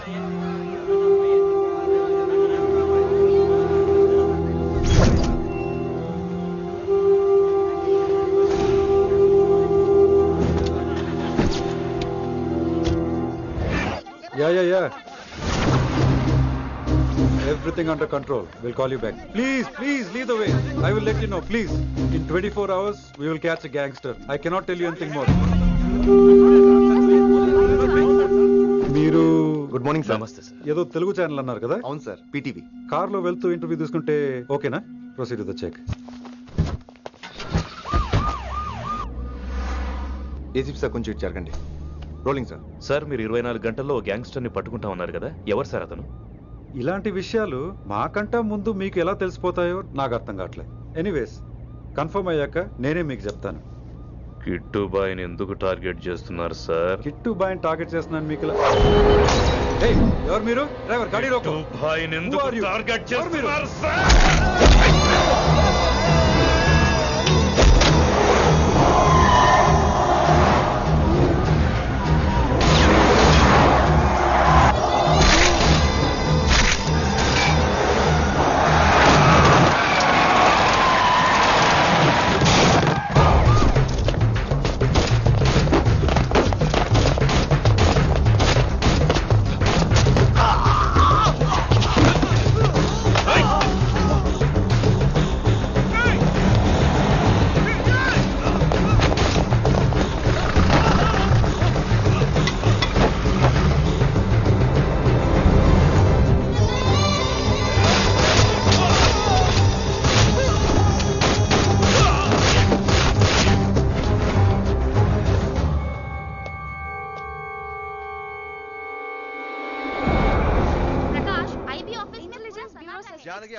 Yeah. Everything under control. We'll call you back. Please, lead the way. I will let you know, please. In 24 hours, we will catch a gangster. I cannot tell you anything more. మీరు good morning sir. నమస్తే sir. ఏదో Telugu channel అన్నారు కదా? అవును sir, PTV. కార్లో వెళ్తూ interview తీసుకుంటే ఓకేనా? Proceed with the check. ACP sir కొంచెం ఇటు జరగండి. Rolling sir. సార్ మీరు 24 గంటల్లో గ్యాంగ్స్టర్ని పట్టుకుంటా ఉన్నారు కదా, ఎవరు సార్ అతను? ఇలాంటి విషయాలు మాకంటా ముందు మీకు ఎలా తెలిసిపోతాయో నాకు అర్థం కావట్లేదు. ఎనీవేస్, కన్ఫర్మ్ అయ్యాక నేనే మీకు చెప్తాను. కిట్టుబాయిని ఎందుకు టార్గెట్ చేస్తున్నారు సార్? కిట్టుబాయిని టార్గెట్ చేస్తున్నాను మీకు ఇలా. ఎవరు మీరు? డ్రైవర్ గాడి రోకో. కిట్టుబాయిని ఎందుకు టార్గెట్ చేస్తున్నారు సార్?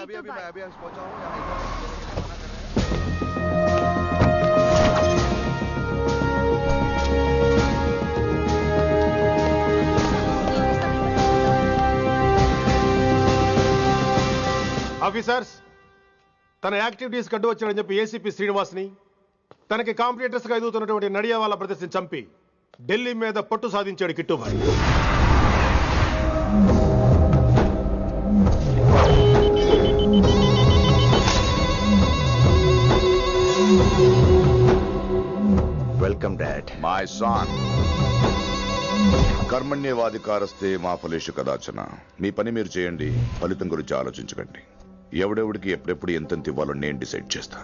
अभी मैं पहुंचा हूं. ఆఫీసర్స్, తన యాక్టివిటీస్ కడ్డు వచ్చాడని చెప్పి ఏసీపీ శ్రీనివాస్ని, తనకి కాంపిటేటర్స్ గా ఎదుగుతున్నటువంటి నడియావాలా బ్రదర్స్ని చంపి ఢిల్లీ మీద పట్టు సాధించాడు Kittubhai. Welcome dad. My son, కర్మణ్యేవాధికారస్తే మా ఫలేషు కదాచన. మీ పని మీరు చేయండి, ఫలితం గురించి ఆలోచించకండి. ఎవడెవడికి ఎప్పుడెప్పుడు ఎంతెంత ఇవ్వాలో నేను డిసైడ్ చేస్తా.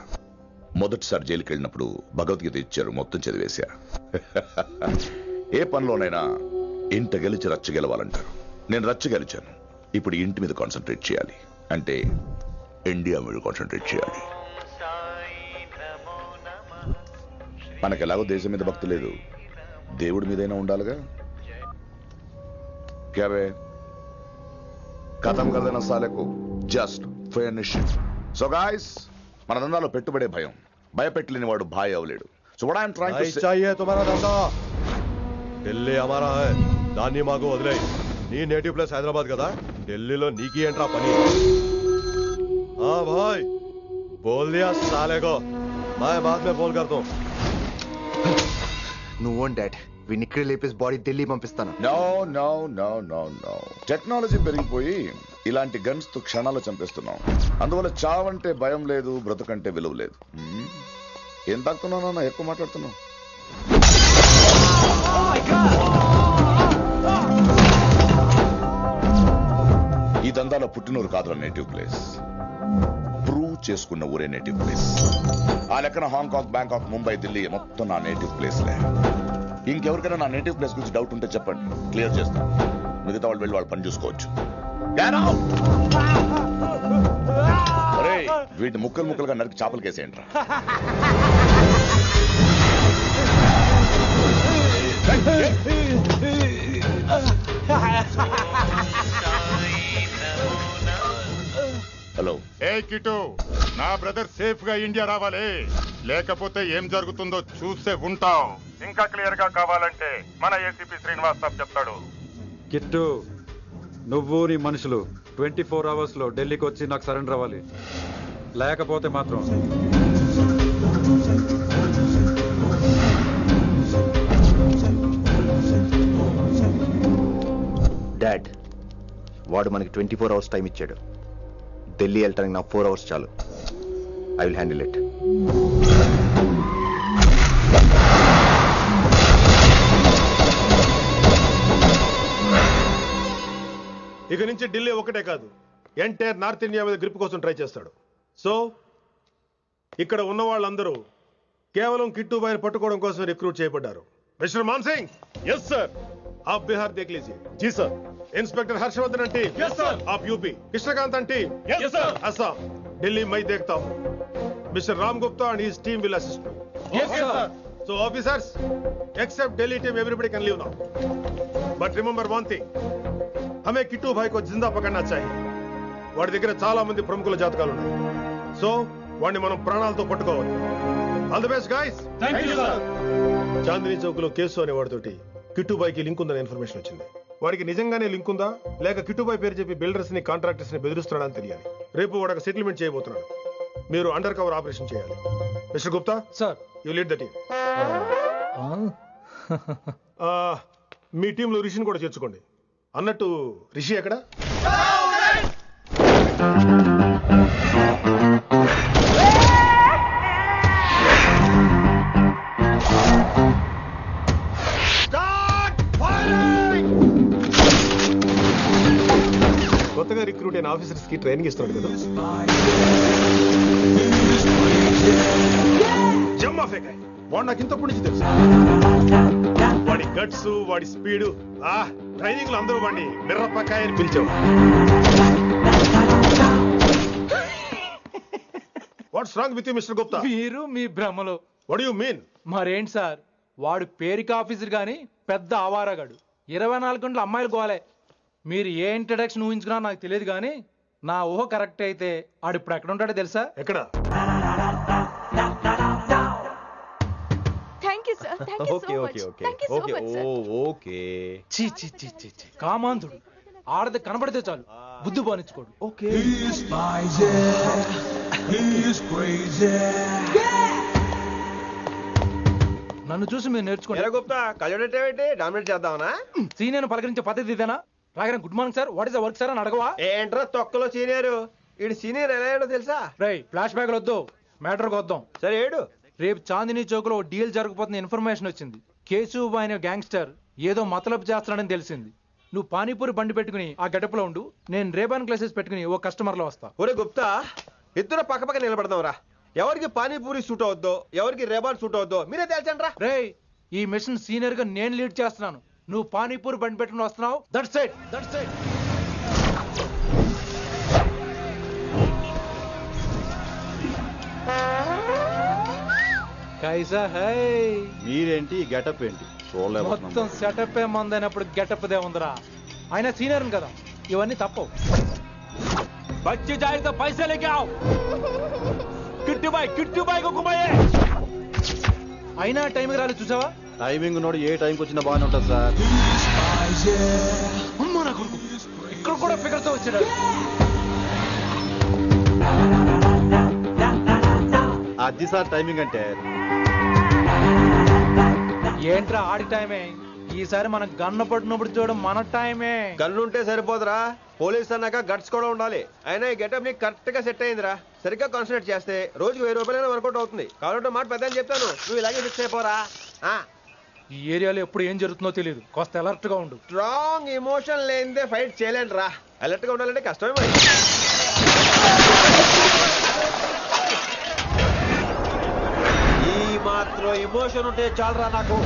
మొదటిసారి జైలుకి వెళ్ళినప్పుడు భగవద్గీత ఇచ్చారు, మొత్తం చదివేశా. ఏ పనిలోనైనా ఇంట గెలిచి రచ్చ గెలవాలంటారు. నేను రచ్చ గెలిచాను. ఇప్పుడు ఇంటి మీద కాన్సన్ట్రేట్ చేయాలి, అంటే ఇండియా మీద కాన్సన్ట్రేట్ చేయాలి. మనకెలాగో దేశం మీద భక్తి లేదు, దేవుడి మీదైనా ఉండాలిగా. క్యాబే కథం కదన సాలకు జస్ట్ ఫినిష్. సో గాయ్స్, మన దందాలో పెట్టుబడే భయం. భయపెట్టలేని వాడు భాయ్ అవలేడు. So what I am trying to say, चाहिए तुम्हारा धंधा. ఢిల్లీ हमारा है. దాన్ని మాకు వదిలేయ్. నీ నేటివ్ ప్లేస్ హైదరాబాద్ కదా, ఢిల్లీలో నీకి ఏంట్రా పని? हाँ भाई, बोल दिया साले को. मैं बाद में फोन करता हूँ. నువ్వు డాడ్, వీడిని ఇక్కడ లేపేసి బాడీ ఢిల్లీ పంపిస్తాను. No no no no no. Technology పెరిగిపోయి ఇలాంటి గన్స్ తో క్షణాలు చంపేస్తున్నాం. అందువల్ల చావంటే భయం లేదు, బ్రతుకంటే విలువ లేదు. ఏం తాకుతున్నావు? ఎక్కువ మాట్లాడుతున్నావు. ఈ దందాలో పుట్టినూరు కాదురా నేటివ్ ప్లేస్, ప్రూవ్ చేసుకున్న ఊరే నేటివ్ ప్లేస్. ఆ లెక్కన హాంకాంగ్, బ్యాంకాక్, ముంబై, ఢిల్లీ మొత్తం నా నేటివ్ ప్లేస్లే. ఇంకెవరికైనా నా నేటివ్ ప్లేస్ గురించి డౌట్ ఉంటే చెప్పండి, క్లియర్ చేస్తాను. మిగతా వాళ్ళు వెళ్ళి వాళ్ళు పని చూసుకోవచ్చు. వీటిని ముక్కలు ముక్కలుగా నరికి చేపలు కేసేయండి. హలో. ఏ కిటు, నా బ్రదర్ సేఫ్ గా ఇండియా రావాలి, లేకపోతే ఏం జరుగుతుందో చూసే ఉంటాం. ఇంకా క్లియర్ గా కావాలంటే మన ఏసీపీ శ్రీనివాస్ సాబ్ చెప్తాడు. కిట్టు, నువ్వు నీ మనుషులు 24 hours లో ఢిల్లీకి వచ్చి నాకు సరెండర్ అవ్వాలి. లేకపోతే మాత్రం డాడ్, వాడు మనకి 24 hours టైం ఇచ్చాడు. ఢిల్లీ వెళ్ళటానికి నాకు 4 hours చాలు. I will handle it. ఇక నుంచి ఢిల్లీ ఒకటే కాదు, ఎంటైర్ నార్త్ ఇండియా మీద గ్రిప్ కోసం ట్రై చేస్తాడు. సో ఇక్కడ ఉన్న వాళ్ళందరూ కేవలం కిట్టుబాయిని పట్టుకోవడం కోసం రిక్రూట్ చేయబడ్డారు. Mister Maan Singh, yes sir. आप बिहार देख लीजिए. Ji sir. Inspector Harshvardhan aunty, Yes, sir. आप UP. Krishnakant aunty, Yes, sir. Assam. Delhi मैं देखता हूँ. Mister Ram Gupta and his team will assist me. Yes, sir. So officers, except Delhi team, everybody can leave now. But remember one thing, हमें किट्टू भाई को जिंदा पकड़ना चाहिए. వాడి దగ్గర చాలా మంది ప్రముఖుల జాతకాలు ఉన్నాయి. సో వాడిని మనం ప్రాణాలతో పట్టుకోవాలి. All the best guys. Thank you sir. Chandni Chowk లో కేసు అనే వాడితోటి కిట్టుబాయికి లింక్ ఉందని ఇన్ఫర్మేషన్ వచ్చింది. వాడికి నిజంగానే లింక్ ఉందా లేక కిట్టుబాయి పేరు చెప్పి బిల్డర్స్ ని కాంట్రాక్టర్స్ ని బెదిరిస్తున్నాడని తెలియాలి. రేపు వాడు ఒక సెటిల్మెంట్ చేయబోతున్నాడు. మీరు అండర్ కవర్ ఆపరేషన్ చేయాలి. Mister Gupta sir. You lead the team. మీ టీంలో రిషిని కూడా చేర్చుకోండి. అన్నట్టు రిషి ఎక్కడ? కొత్తగా రిక్రూట్ అయిన ఆఫీసర్స్ కి ట్రైనింగ్ ఇస్తున్నాడు కదా. జమ్మా ఫేకాయ్. వాడు నాకు ఇంతప్పటి నుంచి తెలుసు. వాడి గట్స్, వాడి స్పీడు, ట్రైనింగ్ లో అందరూ వాడిని మిర్రపకాయ అని పిలిచావు. What's wrong with you mister Gupta? మీరు మీ భ్రమలో. What you mean? మరేంటి సార్, వాడు పేరుకి ఆఫీసర్ గాని పెద్ద ఆవారగాడు. 24 గంటలు అమ్మాయిలు గోలే. మీరు ఏ ఇంట్రడక్షన్ ఊహించుకున్నా నాకు తెలియదు కానీ నా ఊహ కరెక్ట్ అయితే ఆడు ఇప్పుడు ఎక్కడ ఉంటాడో తెలుసా? ఎక్కడ? చీ చీ చీ చీ చీ. కామాంధుడు. ఆడది కనబడితే చాలు బుద్ధి బానించుకోడు. నన్ను చూసి మీరు నేర్చుకోండి. గుప్తా కళ్ళేంటి డామినేట్ చేద్దామనా? సీనియర్ పలకరించే పద్ధతి ఇదేనా? రాగానే good morning sir, what is the work sir అని అడగవా? ఏంట్రా తొక్కలో సీనియర్? ఈడు సీనియర్ ఎలా ఏడో తెలుసా? రై ఫ్లాష్ బ్యాక్ వద్దు, మ్యాటర్కి వద్దాం. సరే ఏడు. రేపు చాందినీ చౌక్ లో డీల్ జరగబోతున్న ఇన్ఫర్మేషన్ వచ్చింది. కేశూబాయ్ అనే గ్యాంగ్స్టర్ ఏదో మతలబు చేస్తున్నాడని తెలిసింది. నువ్వు పానీపూరి బండి పెట్టుకుని ఆ గడపలో ఉండు, నేను రేబాన్ క్లాసెస్ పెట్టుకుని ఓ కస్టమర్ లో వస్తా. ఒరే గుప్తా, ఇద్దరు పక్క పక్క నిలబడదాం రా. ఎవరికి పానీపూరి సూట్ అవుద్దో, ఎవరికి రేబాన్ సూట్ అవుద్దో మీరే తేల్చండి రా. రే, ఈ మిషన్ సీనియర్ గా నేను లీడ్ చేస్తున్నాను. నువ్వు పానీపూరి బండి పెట్టుకుని వస్తున్నావు. That's it, that's it. కైసా హై? మీరేంటి గెటప్ ఏంటి? మొత్తం సెటప్ ఏ మందైనప్పుడు గెటప్ దే ఉందిరా. ఆయన సీనియర్ కదా, ఇవన్నీ తప్పవు. బచ్చి జాయితో పైసా లేకే ఆవ్. కిట్టు బాయ్ को घुमाए. అయినా టైంకి రాలేదు చూసావా? టైమింగ్ నోడు ఏ టైంకి వచ్చినా బాగానే ఉంటుంది సార్. అమ్మా నా కొడుకు ఇక్కడ కూడా ఫిగర్ తో వచ్చాడు. అది సార్ టైమింగ్ అంటే. ఏంట్రా ఆడి టైమే? ఈసారి మనం గన్ను పట్టినప్పుడు చూడడం మన టైమే. గన్ను ఉంటే సరిపోదురా, పోలీస్ అన్నాక గట్స్ కూడా ఉండాలి. అయినా ఈ గెటప్ నీకు కరెక్ట్ గా సెట్ అయిందిరా. సరిగ్గా కాన్సన్ట్రేట్ చేస్తే రోజుకి 1000 రూపాయలైనా వర్కౌట్ అవుతుంది. కాబట్టి మాట పెద్ద అని చెప్తాను, నువ్వు ఇలాగే ఫిక్స్ అయిపోరా. ఈ ఏరియాలో ఎప్పుడు ఏం జరుగుతుందో తెలియదు, కాస్త అలర్ట్ గా ఉండు. స్ట్రాంగ్ ఎమోషన్ లేనిదే ఫైట్ చేయలేండి రా. అలర్ట్ గా ఉండాలంటే కష్టమే మరి. ఈ మాత్రం ఎమోషన్ ఉంటే చాలరా నాకు.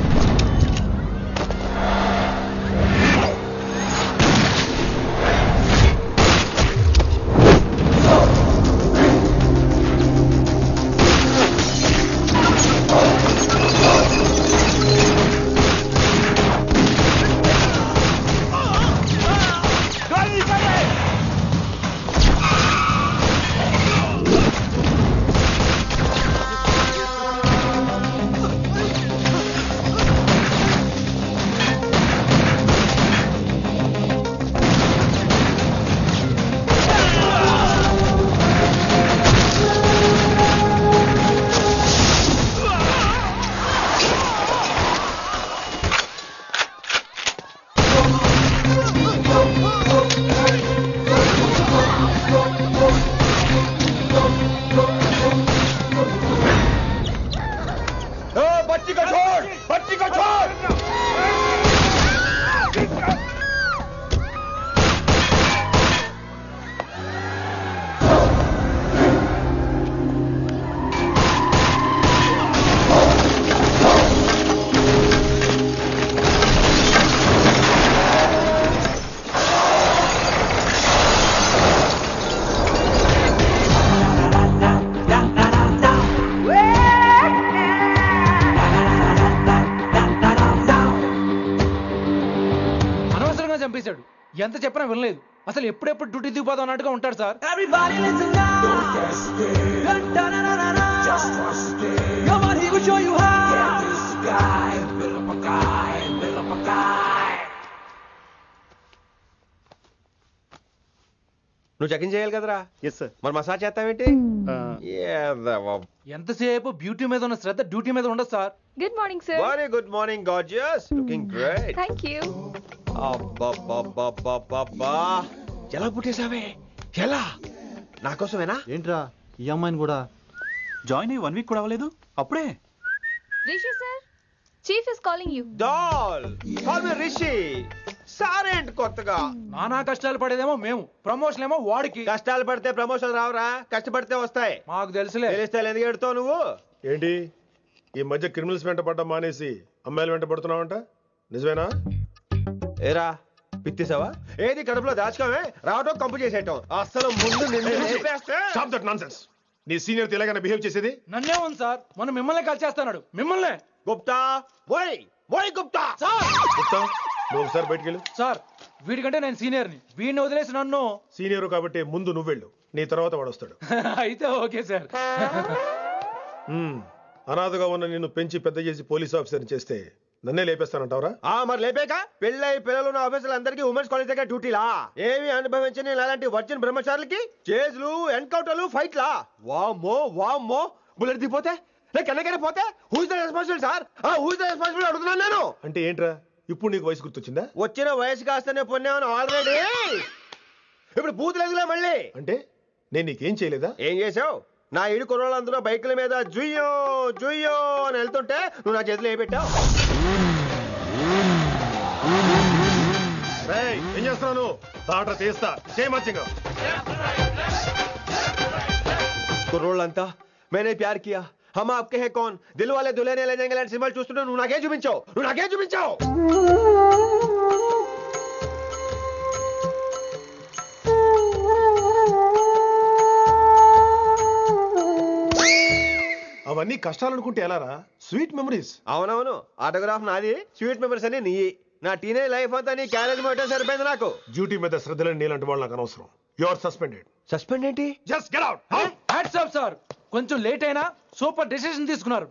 ఎంత చెప్పినా వినలేదు. అసలు ఎప్పుడెప్పుడు డ్యూటీ దిగిపోదాం అన్నట్టుగా ఉంటాడు సార్. నువ్వు చెక్ ఇన్ చేయాలి కదరా? Yes sir. మరి మసాజ్ చేస్తావేంటి? ఎంతసేపు బ్యూటీ మీద ఉన్న శ్రద్ధ డ్యూటీ మీద ఉండదు sir. Good morning sir. Very good morning, gorgeous, looking great. Thank you. అబ్బబ్బబ్బబ్బబ్బా, ఎలా పుట్టేశావే? ఎలా? నా కోసమేనా? ఏంట్రా ఈ అమ్మాయిని కూడా జాయిన్ అయ్యి 1 వీక్ కూడా అవ్వలేదు అప్పుడే? Rishi sir, chief is calling you. డాల్ కాల్ మీ రిషి. సారేంటి కొత్తగా? నానా కష్టాలు పడేదేమో మేము, ప్రమోషన్ ఏమో వాడికి. కష్టాలు పడితే ప్రమోషన్ రావురా, కష్టపడితే వస్తాయి. మాకు తెలుసులే. తెలిస్తే ఎందుకు ఎడుతావు నువ్వు? ఏంటి ఈ మధ్య క్రిమినల్స్ వెంట పడ్డం మానేసి అమ్మాయిలు వెంట పడుతున్నావంట, నిజమేనా? ఏరా పిత్తిసావా? ఏది కడుపులో దాచుకోవే, రావటం కంపు చేసేయటం. అసలు ముందు నిన్ను లేపేస్తే. Stop that nonsense. నీ సీనియర్ ఎలాగైనా బిహేవ్ చేసేది? నన్నే ఉంది సార్, మనం మిమ్మల్ని కాల్ చేస్తున్నాడు. మిమ్మల్నే. గుప్తా ఓయ్ ఓయ్ గుప్తా. గుప్తా, నువ్వు ఒకసారి బయటికి వెళ్ళు. సార్ వీడికంటే నేను సీనియర్ని, వీడిని వదిలేసి నన్ను. సీనియర్ కాబట్టి ముందు నువ్వు వెళ్ళు, నీ తర్వాత వాడు వస్తాడు. అయితే ఓకే సార్. అనాథగా ఉన్న నిన్ను పెంచి పెద్ద చేసి పోలీస్ ఆఫీసర్ని చేస్తే నన్నే లేపేస్తానంటావరా? మరి లేపాక పెళ్ళై పిల్లలు ఉన్న ఆఫీసులు అందరికీ ఉమెన్స్ కాలేజ్ దగ్గర డ్యూటీలా? ఏమి అనుభవించని అలాంటి వర్జిన్ బ్రహ్మచారులకి చేజ్లు, ఎన్కౌంటర్లు, ఫైట్లా? వామ్మో వామ్మో, బుల్లెట్ దిగిపోతే లేక ఎన్నకైనా పోతే who is the responsible sir? Who is the responsible అడుగుతున్నాను నేను. అంటే ఏంట్రా ఇప్పుడు నీకు వయసు గుర్తొచ్చిందా? వచ్చిన వయసు కాస్తనే పొన్నాను ఆల్రెడీ. ఇప్పుడు బూతులేదులే మళ్ళీ. అంటే నేను నీకేం చేయలేదా? ఏం చేసావు? నా ఇడు కుర్రోళ్ళందరూ బైకుల మీద జుయ్యో జుయ్యో అని వెళ్తుంటే నువ్వు నా చేతిలో ఏ పెట్టావు? ఏం చేస్తున్నాను? తాట తీస్తా, చేయమచ్చంగా. కుర్రోళ్ళంతా मैंने प्यार किया, हम आपके हैं कौन, दिल वाले दुल्हने ले जाएंगे సినిమాలు చూస్తుంటే నువ్వు నాకే చూపించావు, నువ్వు నాకే చూపించావు. అవన్నీ కష్టాలనుకుంటే ఎలారా? Sweet memories. అవునవును, ఆటోగ్రాఫ్ నాది, స్వీట్ మెమరీస్ అని నీ. నా టీనేజ్ లైఫ్ అంతా నీ క్యారేజ్ మొట్టే సరిపోయింది నాకు. డ్యూటీ మీద శ్రద్ధలేని నీలాంటి వాళ్ళు నాకు అనవసరం. You are suspended. సస్పెండ్ ఏంటి? Just get out. Hats off sir, కొంచెం లేట్ అయినా సూపర్ డెసిషన్ తీసుకున్నారు.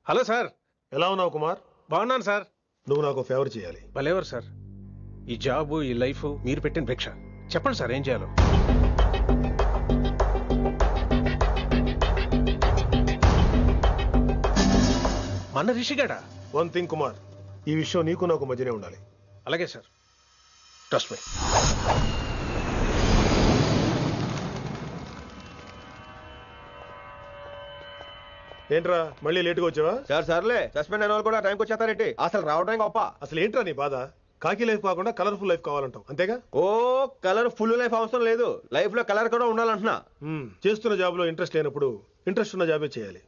Hello sir. ఎలా ఉన్నావు కుమార్? బాగున్నాను సార్. నువ్వు నాకు ఫేవర్ చేయాలి. భలేవారు సార్. ఈ జాబు, ఈ లైఫ్ మీరు పెట్టిన భిక్ష. చెప్పండి సార్ ఏం చేయాలో. మన రిషిగాడా? వన్ థింగ్ కుమార్, ఈ విషయం నీకు నాకు మధ్యనే ఉండాలి. అలాగే సార్, ట్రస్ట్ మీ. ఏంట్రా మళ్ళీ లేటుగా వచ్చావా? సార్ సర్లే, సస్పెండ్ అయిన వాళ్ళు కూడా టైంకి వచ్చేస్తారేంటి? అసలు రావడం గొప్ప. అసలు ఏంట్రా నీ బాధ? కాకి లైఫ్ కాకుండా కలర్ఫుల్ లైఫ్ కావాలంటావు, అంతేగా? ఓ కలర్ ఫుల్ లైఫ్ అవసరం లేదు, లైఫ్ లో కలర్ కూడా ఉండాలంటున్నా. చేస్తున్న జాబ్ లో ఇంట్రెస్ట్ లేనప్పుడు ఇంట్రెస్ట్ ఉన్న జాబే చేయాలి.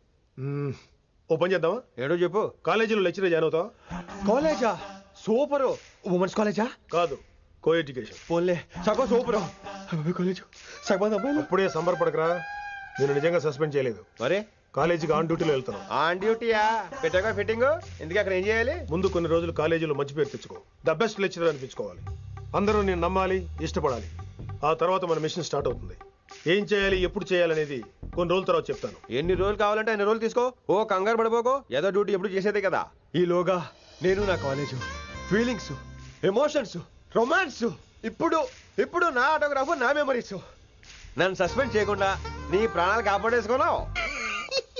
ఓ పని చేద్దామా? ఏడో చెప్పు. కాలేజీలో లెక్చరర్ జాయిన్ అవుతావా? కాలేజా? సూపర్. ఉమెన్స్ కాలేజా? కాదు, కో ఎడ్యుకేషన్. పోన్లే, సగం సూపర్. కాలేజ్ సగం అబ్బాయిలు. అప్పుడే సంబరపడకరా, నేను నిజంగా సస్పెండ్ చేయలేదు. మరి కాలేజీకి ఆన్ డ్యూటీలో వెళ్తాను. ఆన్ డ్యూటీయా? పెట్టగా ఫిట్టింగ్ ఎందుకు? అక్కడ ఏం చేయాలి? ముందు కొన్ని రోజులు కాలేజీలో మంచి పేరు తెచ్చుకో, ద బెస్ట్ లెక్చరర్ అనిపించుకోవాలి. అందరూ నేను నమ్మాలి, ఇష్టపడాలి. ఆ తర్వాత మన మిషన్ స్టార్ట్ అవుతుంది. ఏం చేయాలి, ఎప్పుడు చేయాలనేది కొన్ని రోజుల తర్వాత చెప్తాను. ఎన్ని రోజులు కావాలంటే అన్ని రోజులు తీసుకో. ఓ కంగారు పడిపోకో, ఏదో డ్యూటీ ఎప్పుడు చేసేదే కదా. ఈలోగా నేను నా కాలేజు, ఫీలింగ్స్, ఎమోషన్స్, రొమాన్స్, ఇప్పుడు నా ఆటోగ్రాఫ్, నా మెమరీస్. నన్ను సస్పెండ్ చేయకుండా నీ ప్రాణాలు కాపాడేసుకున్నావు.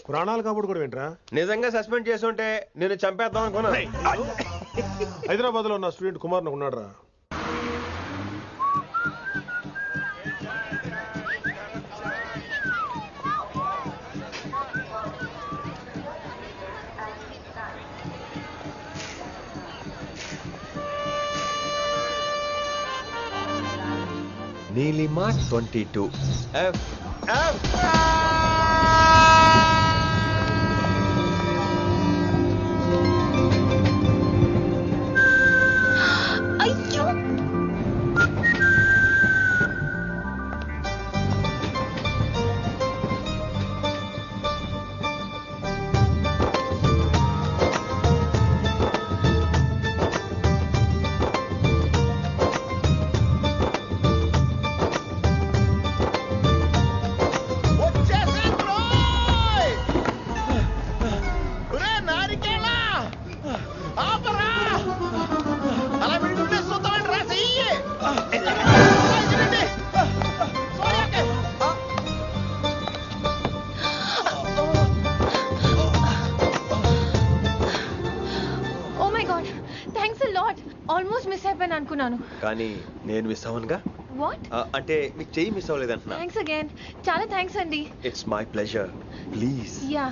ప్రాణాలు కాపాడు కూడా ఏంట్రా? నిజంగా సస్పెండ్ చేస్తుంటే నేను చంపేద్దాం అనుకున్నా. హైదరాబాద్ లో ఉన్న స్టూడెంట్ కుమార్ నాకు ఉన్నాడు రా. నీలిమా 22 F. ఆల్మోస్ట్ మిస్ అయిపోయాను అనుకున్నాను. కానీ నేను మిస్ అవ్వనుగా. వాట్? అంటే మీకు చెయ్యి మిస్ అవ్వలేదంటున్నా. Thanks again. చాలా థ్యాంక్స్ అండి. It's my pleasure. Please. Yeah.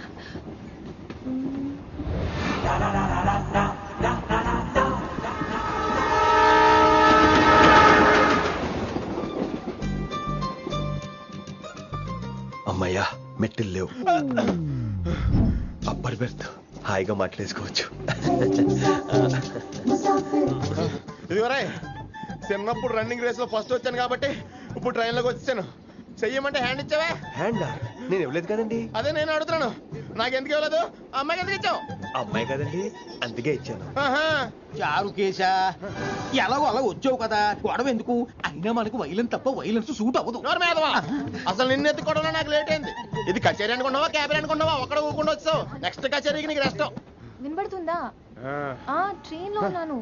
అమ్మయ్యా, మెట్టులు లేవు. అప్పర్ బెర్త్, హాయిగా మాట్లాడేసుకోవచ్చు. ఇదిగోరే, చిన్నప్పుడు రన్నింగ్ రేస్ లో ఫస్ట్ వచ్చాను కాబట్టి ఇప్పుడు ట్రైన్ లోకి వచ్చాను. చెయ్యమంటే హ్యాండ్ ఇచ్చావే. హ్యాండా? నేను ఇవ్వలేదు కదండి. అదే నేను అడుగుతున్నాను, నాకెందుకు ఇవ్వలేదు? అమ్మాయికి ఎందుకు ఇచ్చావు? అమ్మాయి కదండి, అందుకే ఇచ్చాను. చారు కేశా, ఎలాగో అలా వచ్చావు కదా, గొడవ ఎందుకు? అయినా మనకు వైలెన్స్ తప్ప వైలెన్స్ సూట్ అవ్వదు. అసలు నిన్ను ఎత్తుకోవడంలో నాకు లేట్ అయింది. ఇది కచేరీ అనుకున్నావా, క్యాబిన్ అనుకున్నావా? ఒక్కడ ఊకుండా వచ్చావు. నెక్స్ట్ కచేరీకి నీకు రెస్ట్. వినబడుతుందా? ట్రైన్ లో ఉన్నాను.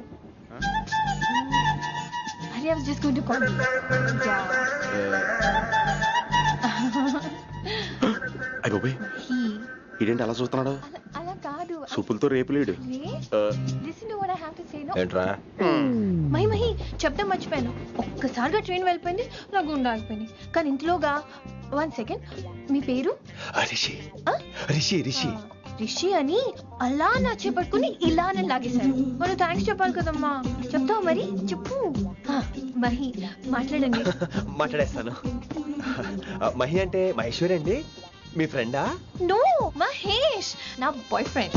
I was just going to call you. అయ్యోబే, ఇదేంటి అలా చూస్తున్నాడు? అలా కాదు. సూపులతో రేపులేడు. Listen to what I have to say now. ఏంట్రా? మహి చెప్తాం మర్చిపోయాను. ఒక్కసారిగా ట్రైన్ వెళ్ళిపోయింది, నా గుండె ఆగిపోయింది. కానీ ఇంట్లోగా 1 సెకండ్, మీ పేరు? రిషి. రిషి రిషి రిషి అని అలా నా చేపట్టుకుని ఇలా నన్ను లాగేశారు. మనం థ్యాంక్స్ చెప్పాలి కదమ్మా. చెప్తావు మరి? చెప్పు. మహి మాట్లాడండి. మాట్లాడేస్తాను. మహి అంటే మహేశ్వరి అండి, మీ ఫ్రెండా? నో, మహేష్ నా బాయ్ ఫ్రెండ్.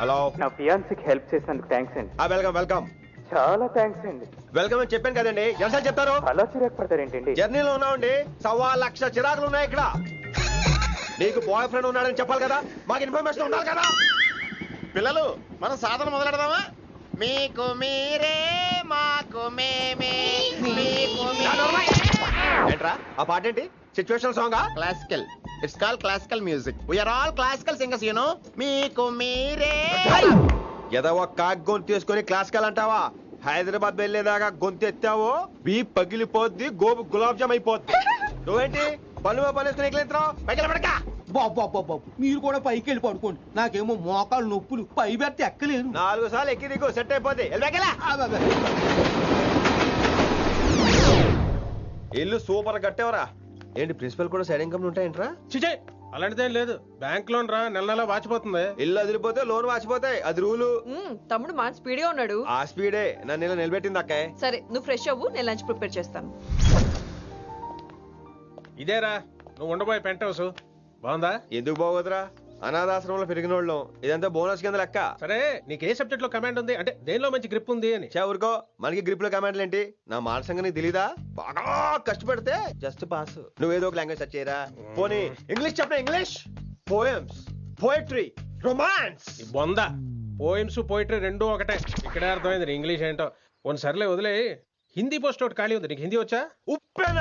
హలో. నా ఫియాన్సీకి హెల్ప్ చేసినందుకు థ్యాంక్స్ అండి. Welcome welcome. చాలా థ్యాంక్స్ అండి. వెల్కమ్ అని చెప్పాను కదండి, ఎంత చెప్తారు? అలా చిరాకు పడతారేంటండి? జర్నీలో ఉన్నామండి, 1,00,000 చిరాకులు ఉన్నాయి ఇక్కడ. నీకు బాయ్ ఫ్రెండ్ ఉన్నాడని చెప్పాలి కదా, మాకు ఇన్ఫర్మేషన్ ఉండాలి కదా. పిల్లలు, మనం సాధన మొదలెడదామా? మీకు మీరే, మాకు మేమే, మీకు ఏంట్రా ఆ పాట ఏంటి? Situation song? Classical. It's call classical music. We are all classical singers, you know. మీకు మీరే. ఏదో ఒక కాక్ గొంతు తీసుకొని క్లాసికల్ అంటావా? హైదరాబాద్ వెళ్ళేదాకా గొంతు ఎత్తావో బీ పగిలిపోద్ది, గోబు గులాబ్ జామ్ అయిపోద్ది. నువ్వేంటి పళ్ళు పనిస్తున్నావు? ఎక్కలేస్తున్నావు? పైకి పడక. బాబు మీరు కూడా పైకి వెళ్ళి పడుకోండి, నాకేమో మోకాలు నొప్పులు, పై బెర్త్ ఎక్కలేను. 4 సార్లు ఎక్కి దిగు, సెట్ అయిపోద్ది. ఇల్లు సూపర్ కట్టేవరా. ఏంటి ప్రిన్సిపల్ కూడా సైడ్ ఇన్కమ్ ఉంటాయంట్రా? చిచే, అలాంటిదేం లేదు. బ్యాంక్ లోన్ రా, నెల నెల వాచిపోతుంది. ఇల్లు అదిరిపోతే లోన్ వాచిపోతాయి, అది రూలు. తమ్ముడు మా స్పీడ్ గా ఉన్నాడు. ఆ స్పీడే నన్ను ఇలా నిలబెట్టింది అక్కాయ్. సరే నువ్వు ఫ్రెష్ అవ్వు, నేను లంచ్ ప్రిపేర్ చేస్తాను. ఇదేరా నువ్వు ఉండబోయే పెంట్ హౌస్. బాగుందా? ఎందుకు బాగోదురా, అనాథాశ్రమంలో పెరిగిన వాళ్ళం. ఇదంతా బోనస్ కింద లెక్క. సరే నీకు ఏ సబ్జెక్ట్ లో కమాండ్ ఉంది, అంటే దేనిలో మంచి గ్రిప్ ఉంది అని. ఊరుకో, మనకి గ్రిప్ లో కమాండ్లు ఏంటి? నా మాట సంగతి నీకు తెలీదా? బాగా కష్టపడితే జస్ట్ పాస్. నువ్వేదో ఒక లాంగ్వేజ్ సెర్చ్ చేయరా. పోనీ ఇంగ్లీష్ చెప్పిన ఇంగ్లీష్, పోయమ్స్, పోయట్రీ, రొమాన్స్. బొందా, పోయిమ్స్ పోయిటరీ రెండూ ఒకటే. ఇక్కడే అర్థమైంది ఇంగ్లీష్ ఏంటో. కొన్ని సర్లే వదిలే. హిందీ పోస్ట్ ఒకటి ఖాళీ ఉంది, నీకు హిందీ వచ్చా? ఉప్పెన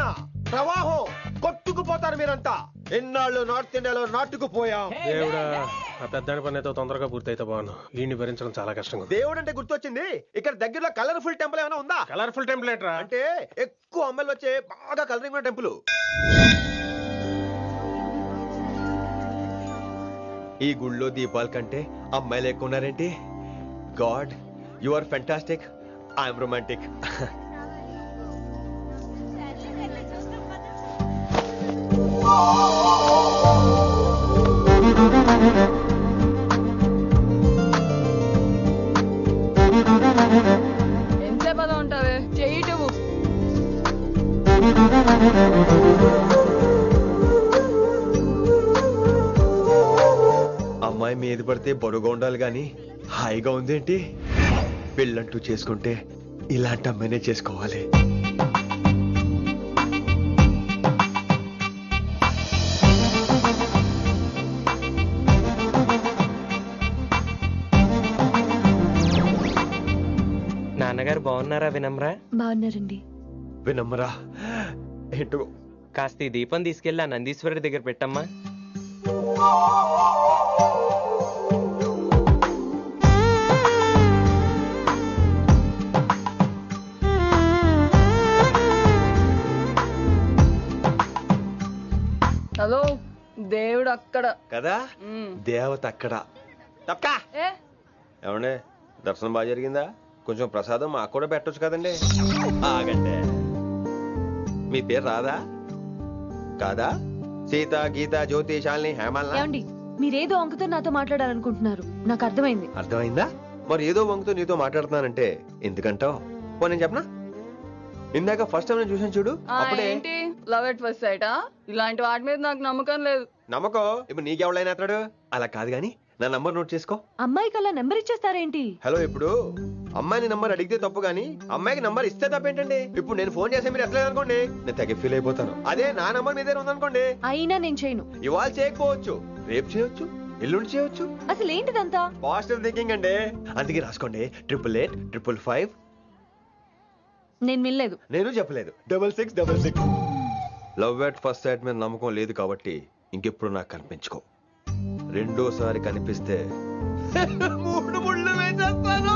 ప్రవాహం కొట్టుకుపోతారు మీరంతా. ఎన్నాళ్ళు నార్త్ ఇండియాలో నాటుకుపోయాం. దేవుడా, ఆ పెద్దాడి పని అయితే తొందరగా పూర్తయితే బాగున్నాను. వీడిని భరించడం చాలా కష్టంగా ఉంది. దేవుడు అంటే గుర్తొచ్చింది, ఇక్కడ దగ్గరలో కలర్ఫుల్ టెంపుల్ ఏమైనా ఉందా? కలర్ఫుల్ టెంపుల్ ఏంట్రా? అంటే ఎక్కువ అమ్మాయిలు వచ్చే బాగా కలరింగ్ ఉన్న టెంపుల్. ఈ గుళ్ళో దీపాల కంటే అమ్మాయిలు ఎక్కువ ఉన్నారేంటి? God, you are fantastic, I'm romantic. ఎంతసేపు అలా ఉంటావే? చెయ్యటము. అమ్మాయి మీద పడితే బరువుగా ఉండాలి గాని హాయిగా ఉందేంటి? పెళ్ళంటూ చేసుకుంటే ఇలాంటి అమ్మాయినే చేసుకోవాలి. నాన్నగారు బాగున్నారా వినమ్రా? బాగున్నారండి. వినమ్రా ఏంటో? కాస్త ఈ దీపం తీసుకెళ్ళి ఆ నందీశ్వరుడి దగ్గర పెట్టమ్మా. హలో, దేవుడు అక్కడ కదా, దేవత అక్కడ. తప్పకా ఏ ఏమండే దర్శనం బాగా జరిగిందా? కొంచెం ప్రసాదం మాకు కూడా పెట్టొచ్చు కదండి. ఆగండి, మీ పేరు రాదా కాదా? సీత, గీత, జ్యోతి, శాలిని, హేమల్. ఏమండి మీరేదో అంకుతో నాతో మాట్లాడాలనుకుంటున్నారు, నాకు అర్థమైంది. అర్థమైందా? మరి ఏదో వంగుతో నీతో మాట్లాడుతున్నానంటే ఎందుకంటావు? నేను చెప్పనా? ఇందాక ఫస్ట్ టైం నేను చూసాను చూడు, అప్పుడే. ఏంటి లవ్ ఎట్ ఫస్ట్ సైటా? ఇలాంటి వాటి మీద నాకు నమ్మకం లేదు. నమ్మకం ఇప్పుడు నీకెవడైనా అతడు? అలా కాదు గాని నా నంబర్ నోట్ చేసుకో. అమ్మాయికి అలా నెంబర్ ఇచ్చేస్తారేంటి? హలో, ఇప్పుడు అమ్మాయిని నంబర్ అడిగితే తప్పు గానీ అమ్మాయికి నంబర్ ఇస్తే తప్పేంటండి? ఇప్పుడు నేను ఫోన్ చేస్తే మీరు ఎట్లేదు అనుకోండి, నేను తెగ ఫీల్ అయిపోతాను. అదే నా నంబర్ మీ దగ్గర ఉందనుకోండి, అయినా నేను చేయను. ఇవాళ చేయకపోవచ్చు, రేపు చేయొచ్చు, ఎల్లుండి చేయొచ్చు. అసలు ఏంటిదంతా? పాజిటివ్ థింకింగ్ అండి. అందుకే రాసుకోండి 888-555. నేను వినలేదు. నేను చెప్పలేదు 6666. లవ్ ఎట్ ఫస్ట్ సైట్ మీద నమ్మకం లేదు కాబట్టి ఇంకెప్పుడు నాకు కనిపించుకో. రెండోసారి కనిపిస్తే 3 ముళ్ళు వేసేస్తాను.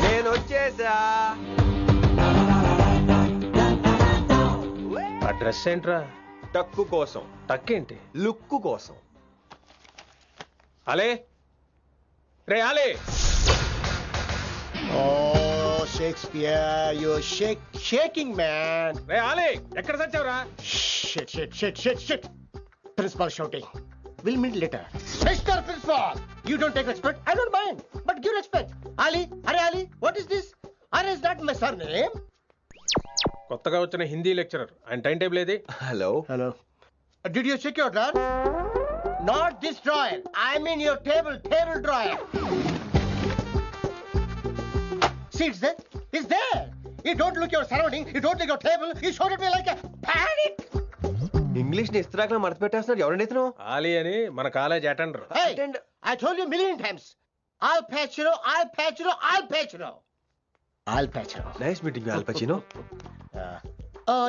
నేను వచ్చేసా. ఆ డ్రెస్ ఏంట్రా? టక్కు కోసం. టక్కేంటి? లుక్కు కోసం. అలే రే అలే. Oh, Shakespeare, you're shaking, man. రే అలే, ఎక్కడ చచ్చావురా? Shit. Principal shouting. We'll meet later. Mr. Principal, you don't take respect. I don't mind, but give respect. Ali, what is this? Is that my surname? కొత్తగా వచ్చిన Hindi lecturer, ఆయన time table ఏది? Hello. Did you check your drawer? Not this drawer. I mean your table drawer. See, it's there. You don't look your surrounding. You don't look your table. You showed at me like a panic. English ని ఇస్త్రాకులో మడత పెట్టేస్తున్నాడు. ఎవరండి ఇతను? ఆలీ అని మన college attender. Hey, I told you a million times. I'll patch you. Nice meeting you, Al Pacino.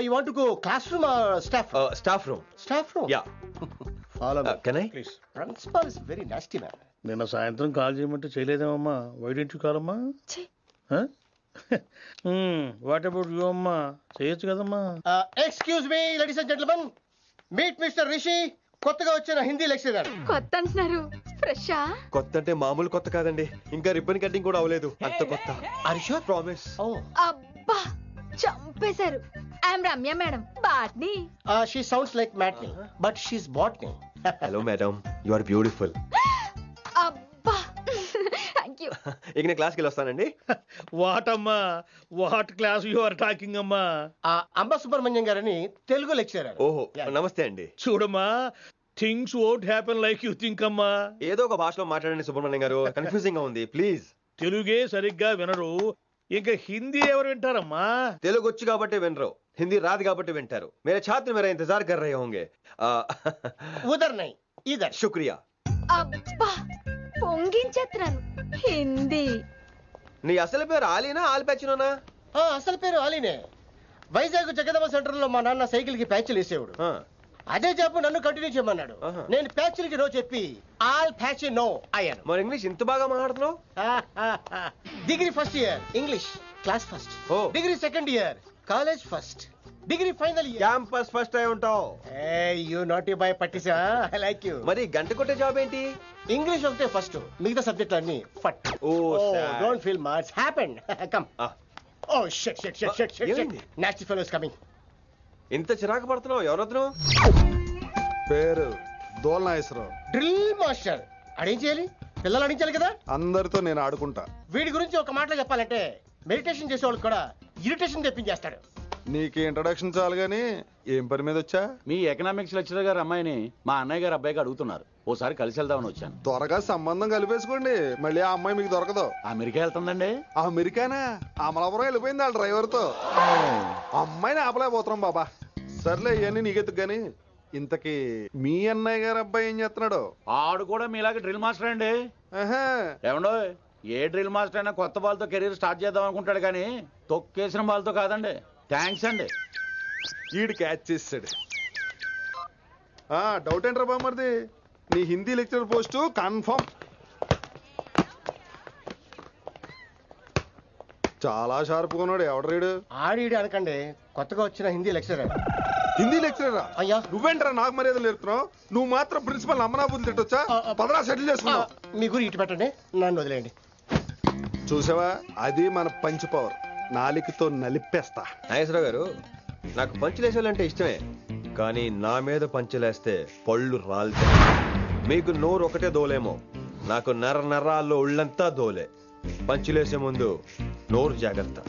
You want to go classroom or staff room? Staff room. Staff room? Yeah. Follow me. Can I? Please. Principal is very nasty, man. నిన్న సాయంత్రం call చేయమంటే చేయలేదేమమ్మా? వైడెంట్ కాలమ్మా? What about you అమ్మా? చేయొచ్చు కదమ్మా? Excuse me, ladies and gentlemen. Meet Mr. Rishi. కొత్తగా వచ్చిన Hindi lecturer. కొత్త అంటున్నారు, ఫ్రెషా? కొత్త అంటే మామూలు కొత్త కాదండి, ఇంకా రిబ్బన్ కటింగ్ కూడా అవ్వలేదు, అంత కొత్త. Are you sure? Promise. అబ్బా చంపేశారు. I'm Ramya madam, botany. She sounds like Matney, but she's botany. Hello madam, you are beautiful. అబ్బా థ్యాంక్ యూ. ఇక నేను క్లాస్కి వెళ్ళొస్తానండి. వాట్ అమ్మా, what class you are talking అమ్మా? అంబ సుబ్రహ్మణ్యం గారని తెలుగు లెక్చరర్. ఓహో, నమస్తే అండి. చూడమ్మా, things won't happen like you think అమ్మా. ఏదో ఒక భాషలో మాట్లాడండి సుబ్రహ్మణ్యం గారు, కన్ఫ్యూజింగ్ గా ఉంది, ప్లీజ్. తెలుగే సరిగ్గా వినరు, ఇంకా హిందీ ఎవరు వింటారమ్మా? తెలుగు వచ్చు కాబట్టి వినరు, హిందీ రాదు కాబట్టి వింటారు. मेरे छात्र मेरा इंतजार कर रहे होंगे. उधर नहीं, इधर. शुक्रिया. అబ్బా పొంగించేస్తున్నాను. హిందీ. నీ అసలు పేరు ఆలీనా, ఆల్ ప్యాచినోనా? అసలు పేరు ఆలీనే. వైజాగ్ జగదమ్మ సెంటర్ లో మా నాన్న సైకిల్ కి ప్యాచ్లు వేసేవాడు. అదే జాబ్ నన్ను కంటిన్యూ చేయమన్నాడు. నేను ప్యాచ్లకి నో చెప్పి ఆల్ ప్యాచ్ నో అయ్యాను. మరి ఇంగ్లీష్ ఇంత బాగా మాట్లాడుతున్నావు? Degree first year English class first. Degree second year college first. Degree final year campus first అయి ఉంటావు. యూ నాటీ బాయ్ పట్టిసా. I like you. మరి గంట కొట్టే జాబ్ ఏంటి? ఇంగ్లీష్ ఒకటే ఫస్ట్, మిగతా సబ్జెక్ట్ అన్ని ఫట్. Don't feel much happened. Come. Oh shit shit shit shit shit. Nasty fellows coming. ఇంత చిరాకు పడుతున్నావు, ఎవరొద్దు? పేరు దోల్నాగేశ్వరరావు. Drill master. అడేం చేయాలి? పిల్లలు అడించాలి కదా. అందరితో నేను ఆడుకుంటా. వీడి గురించి ఒక మాటలో చెప్పాలంటే మెడిటేషన్ చేసేవాళ్ళు కూడా ఇరిటేషన్ తెప్పించేస్తాడు. నీకు ఇంట్రడక్షన్ చాలు గానీ ఏం పని మీద వచ్చా? మీ ఎకనామిక్స్ లెక్చరర్ గారు అమ్మాయిని మా అన్నయ్య గారు అబ్బాయికి అడుగుతున్నారు, ఓసారి కలిసి వెళ్దామని వచ్చాను. త్వరగా సంబంధం కలిపేసుకోండి, మళ్ళీ ఆ అమ్మాయి మీకు దొరకదు. అమెరికా వెళ్తుందండి. అమెరికానా? అమలాపురం వెళ్ళిపోయింది వాళ్ళ డ్రైవర్ తో. అమ్మాయిని ఆపలేకపోతున్నాం బాబా. సర్లే ఇవన్నీ నీకెత్తుకు గాని, ఇంతకీ మీ అన్నయ్య గారు అబ్బాయి ఏం చేస్తున్నాడు? ఆడు కూడా మీలాగే డ్రిల్ మాస్టర్ అండి. ఏమండో ఏ డ్రిల్ మాస్టర్ అయినా కొత్త బాల్తో కెరీర్ స్టార్ట్ చేద్దాం అనుకుంటాడు కానీ తొక్కేసిన బాల్తో కాదండి. థ్యాంక్స్ అండి. ఈడు క్యాచ్ చేసాడు. డౌట్ ఏంట్రా బామ్మర్ది, నీ హిందీ లెక్చరర్ పోస్టు కన్ఫర్మ్. చాలా షార్ప్గా ఉన్నాడు. ఎవడరీడు? ఆడీడు అనకండి, కొత్తగా వచ్చిన హిందీ లెక్చరర్. హిందీ లెక్చరరా? అయ్యా నువ్వేంట్రా నాకు మర్యాదలు నేర్పుతున్నావు? నువ్వు మాత్రం ప్రిన్సిపల్ అమ్మనాబుద్ధి తిట్టొచ్చా? పదరా సెటిల్ చేసుకున్నావు. మీ గురి ఇటు పెట్టండి, నన్ను వదిలేయండి. చూసావా, అది మన పంచ్ పవర్. నాలికతో నలిపేస్తా. నాగేశ్వరరావు గారు, నాకు పంచులేసాలంటే ఇష్టమే, కానీ నా మీద పంచులేస్తే పళ్ళు రాలుతాయి. మీకు నోరు ఒకటే దోలేమో, నాకు నరాల్లో ఉళ్ళంతా దోలే. పంచులేసే ముందు నోరు జాగ్రత్త.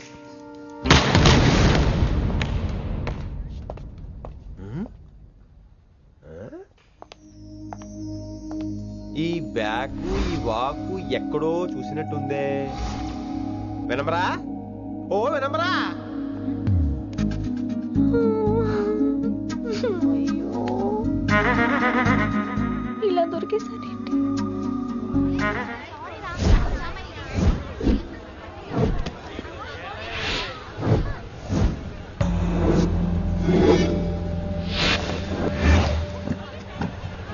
ఈ బ్యాకు ఈ వాకు ఎక్కడో చూసినట్టుందే. వినమరా? ఓ వినమరా? ఇలా దొరికేసానేంటి?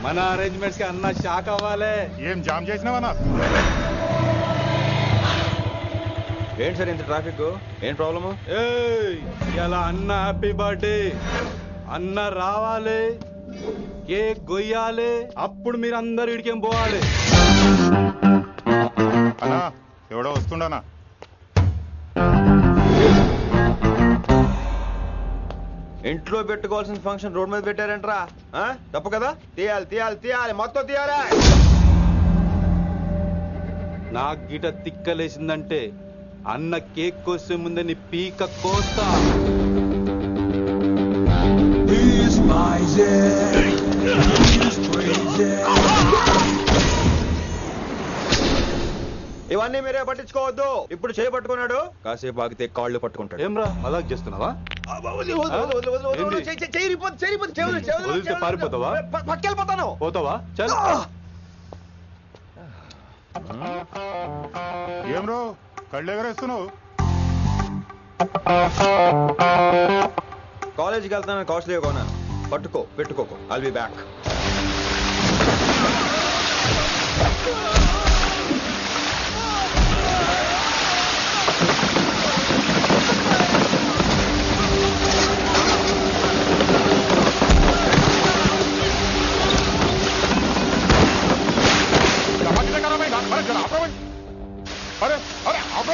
మన అరేంజ్మెంట్స్ కి అన్న షాక్ అవ్వాలి. ఏం జామ్ చేసినావన్నా? ఏంటి సార్ ఇంత ట్రాఫిక్? ఏం ప్రాబ్లము? ఇలా అన్న హ్యాపీ బర్త్డే, అన్న రావాలి, కేక్ గొయ్యాలి, అప్పుడు మీరు అందరు ఇడికేం పోవాలి. అన్నా ఎవడో వస్తుండనా? ఇంట్లో పెట్టుకోవాల్సిన ఫంక్షన్ రోడ్ మీద పెట్టారంట్రా. తప్పు కదా? తీయాలి తీయాలి తీయాలి, మొత్తం తీయాలి. నాకు గిట తిక్కలేసిందంటే అన్న కేక్ కోసే ముందే నీ పీక కోస్తా. ఇవన్నీ మీరే పట్టించుకోవద్దు. ఇప్పుడు చేయి పట్టుకున్నాడు, కాసేపు ఆగితే కాళ్ళు పట్టుకుంటాడు. ఏమ్రా మజాక్ చేస్తున్నావా? పారిపోతావా? పట్టుకెళ్ళిపోతాను. పోతావా? చల్. ఏం రో కళ్ళు ఎగరేస్తున్నావు? కాలేజీకి వెళ్తాను, కాస్ట్లీగా కొన్నాను. పట్టుకో, పెట్టుకోకు. I'll be back. अरे अरे आप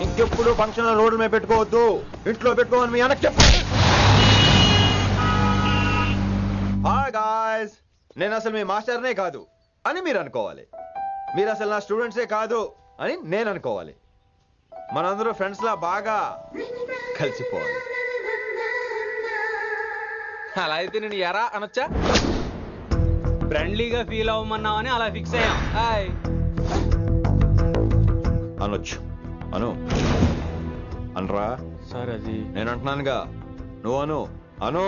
ఇంకెప్పుడు ఫంక్షన్ రోడ్ల మీద పెట్టుకోవద్దు, ఇంట్లో పెట్టుకోమని మీ అన్నకు చెప్పండి. హాయ్ గాయ్స్, నేను అసలు మీ మాస్టర్నే కాదు అని మీరు అనుకోవాలి. మీరు అసలు నా స్టూడెంట్సే కాదు అని నేను అనుకోవాలి. మనందరూ ఫ్రెండ్స్ లా బాగా కలిసిపోవాలి. అలా అయితే నేను ఎరా అనొచ్చా? ఫ్రెండ్లీగా ఫీల్ అవ్వమన్నావని అలా ఫిక్స్ అయ్యాం. హాయ్ అనొచ్చు. అను అనరా సార్. అది నేను అంటున్నానుగా, నువ్వు అను. అను.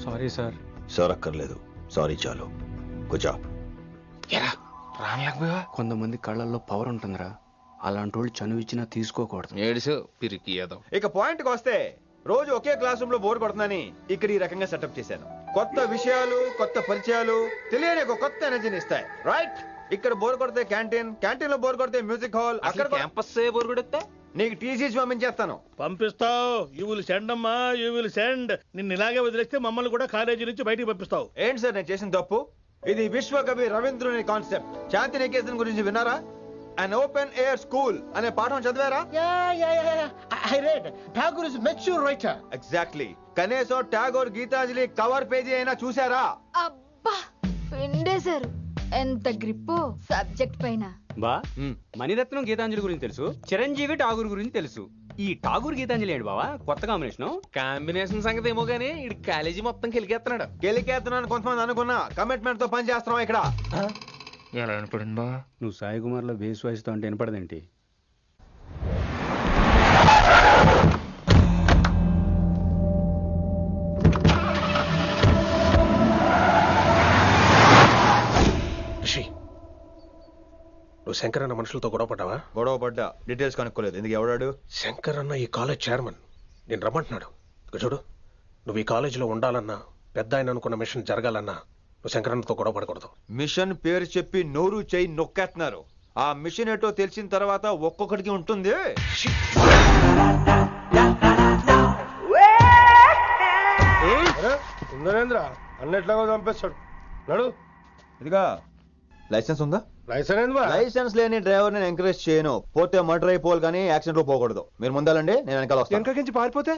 Sorry sir. సార్ అక్కర్లేదు, సారీ చాలు. కూర్చో. రానలేకపోయా? కొంతమంది కళ్ళల్లో పవర్ ఉంటుందిరా, అలాంటి వాళ్ళు చనువు ఇచ్చినా తీసుకోకూడదు. ఏడుసు పిరికి ఏదో. ఇక పాయింట్కి వస్తే, రోజు ఒకే క్లాస్ రూమ్ లో బోర్ కొడుతుందని ఇక్కడ ఈ రకంగా సెటప్ చేశాను. కొత్త విషయాలు, కొత్త పరిచయాలు తెలియని ఒక కొత్త ఎనర్జీని ఇస్తాయి. రైట్? ఇక్కడ బోర్ కొడితే క్యాంటీన్, క్యాంటీన్ లో బోర్ కొడితే మ్యూజిక్ హాల్, అక్కడ క్యాంపస్ బోర్ కొడితే నీకు టీసీ పంపించేస్తాను. పంపిస్తావు. యూ విల్ సెండ్ అమ్మా, యూ విల్ సెండ్. నిన్ను ఇలాగే వదిలేస్తే మమ్మల్ని కూడా కాలేజీ నుంచి బయటికి పంపిస్తావు. ఏంటి సార్ నేను చేసిన తప్పు? ఇది విశ్వకవి రవీంద్రుని కాన్సెప్ట్. శాంతి నికేతన్ గురించి విన్నారా? అన్ ఓపెన్ ఎయిర్ స్కూల్ అనే పాఠం చదివారా? I read. Tagore is a mature writer. Exactly. కనీసం టాగోర్ గీతాంజలి కవర్ పేజీ అయినా చూసారా? అబ్బా పిండేశారు. ఎంత గ్రిప్పు సబ్జెక్ట్ పైన. బా మణిరత్నం గీతాంజలి గురించి తెలుసు, చిరంజీవి ఠాగూర్ గురించి తెలుసు. ఈ ఠాగూర్ గీతాంజలి ఏంటి బావా కొత్త కాంబినేషన్ సంగతి ఏమో గానీ ఇడు కాలేజీ మొత్తం కెలికేస్తున్నాడు. గెలికేస్తున్నాను కొంతమంది అనుకున్నా. కమిట్మెంట్ తో పని చేస్తున్నాం ఇక్కడ. ఎలా వినపడింది బా? నువ్వు సాయి కుమార్ లో బేస్ వాయిస్ తో అంటే వినపడదేంటి? నువ్వు శంకర్ అన్న మనుషులతో గొడవ పడ్డావా? గొడవ పడ్డా, డీటెయిల్స్ కనుక్కోలేదు. ఎందుకు ఎవడాడు? శంకర్ అన్న ఈ కాలేజ్ చైర్మన్. నేను రమ్మంటున్నాడు. ఇక చూడు, నువ్వు ఈ కాలేజీలో ఉండాలన్నా, పెద్ద ఆయన అనుకున్న మిషన్ జరగాలన్నా నువ్వు శంకర్ అన్నతో గొడవ పడకూడదు. మిషన్ పేరు చెప్పి నోరు చేయి నొక్కేస్తున్నారు. ఆ మిషన్ ఏటో తెలిసిన తర్వాత ఒక్కొక్కడికి ఉంటుంది. నరేంద్ర అన్నెట్లాగో చంపేస్తాడు. నడు. ఇదిగా లైసెన్స్ ఉందా? లైసెన్స్ లైసెన్స్ లేని డ్రైవర్ నేను ఎంకరేజ్ చేయను. పోతే మర్డర్ అయిపోవాలి కానీ యాక్సిడెంట్ లో పోకూడదు. మీరు ముందాలండి, నేను వెనకాల వస్తాను. వెనక నుంచి పారిపోతే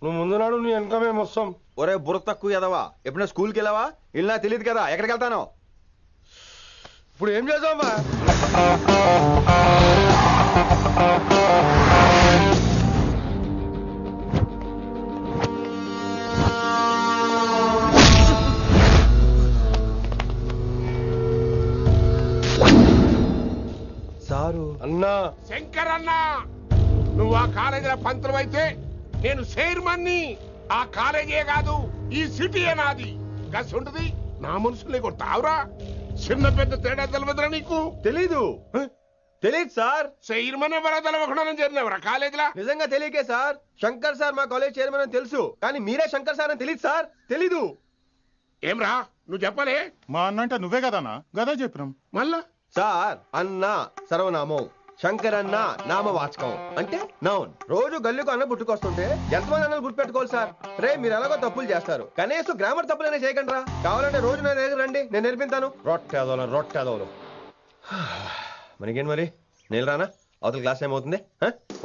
నువ్వు ముందు నాడు నీ వెనక మేము వస్తాం. ఒరే బుర్ర తక్కువ ఎదవా, ఎప్పుడైనా స్కూల్కి వెళ్ళావా? ఇలా తెలియదు కదా ఎక్కడికి వెళ్తాను. ఇప్పుడు ఏం చేద్దామా? సారు అన్నా శంకర్ అన్న, నువ్వు ఆ కాలేజీలో పంతులు అయితే నేను చైర్మన్ని. ఆ కాలేజీ కాదు ఈ సిటీయే నాది. గస్ ఉంటుంది నా మనుషుల్ని కొట్టావురా. చిన్న పెద్ద తేడా తెలియదురా నీకు? తెలీదు సార్. చైర్మన్ ఎవరో తెలవకుండా చేరినవరా కాలేజీలో? నిజంగా తెలియకే సార్. శంకర్ సార్ మా కాలేజ్ చైర్మన్ అని తెలుసు, కానీ మీరే శంకర్ సార్ అని తెలియదు సార్. తెలీదు. ఏమ్రా నువ్వు చెప్పలే? మా అన్న అంటే నువ్వే కదన్నా? గదా చెప్పినాం. మళ్ళా సార్ అన్న సర్వనామం, శంకర్ అన్న నామవాచకం అంటే నౌన్. రోజు గల్లీకు అన్న పుట్టుకొస్తుంటే ఎంతమంది అన్నలు గుర్తుపెట్టుకోవాలి సార్? రే మీరు ఎలాగో తప్పులు చేస్తారు, కనీసం గ్రామర్ తప్పులైనా చేయకండి రా. కావాలంటే రోజు నా దగ్గర రండి, నేను నేర్పిస్తాను. రొట్టెదోలు మనకేం మరి? నేను రానా? అవతల క్లాస్ ఏమవుతుంది?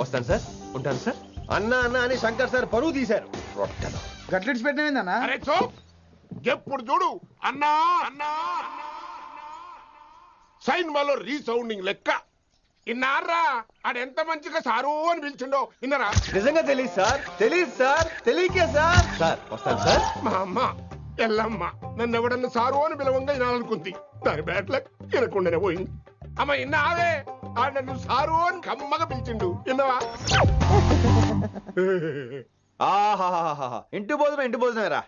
వస్తాను సార్, ఉంటాను సార్. అన్న అన్న అని శంకర్ సార్ పరువు తీశారు. రొట్టెదో గట్లెట్స్ పెట్టినా ఎప్పుడు చూడు అన్నా అన్నా సైన్మాలో రీసౌండింగ్ లెక్క. ఇన్నారా ఆడెంత మంచిగా సారు అని పిలిచిండో ఇన్నరా? నిజంగా తెలియదు సార్. తెలియకే సార్. సార్ వస్తాను సార్. మా అమ్మ ఎల్లమ్మ నన్ను ఎవడన్నా సారు అని పిలవంగా వినాలనుకుంది. దాని బ్యాట్లక్ వినకుండానే పోయింది. అమ్మ ఇన్నావే, ఆడ నన్ను సారు అని కమ్మగా పిలిచిండు. విన్నవా? ఇంటి భోజనం రా.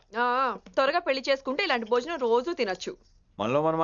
త్వరగా పెళ్లి చేసుకుంటే ఇలాంటి భోజనం రోజు తినొచ్చు. మనలో మనం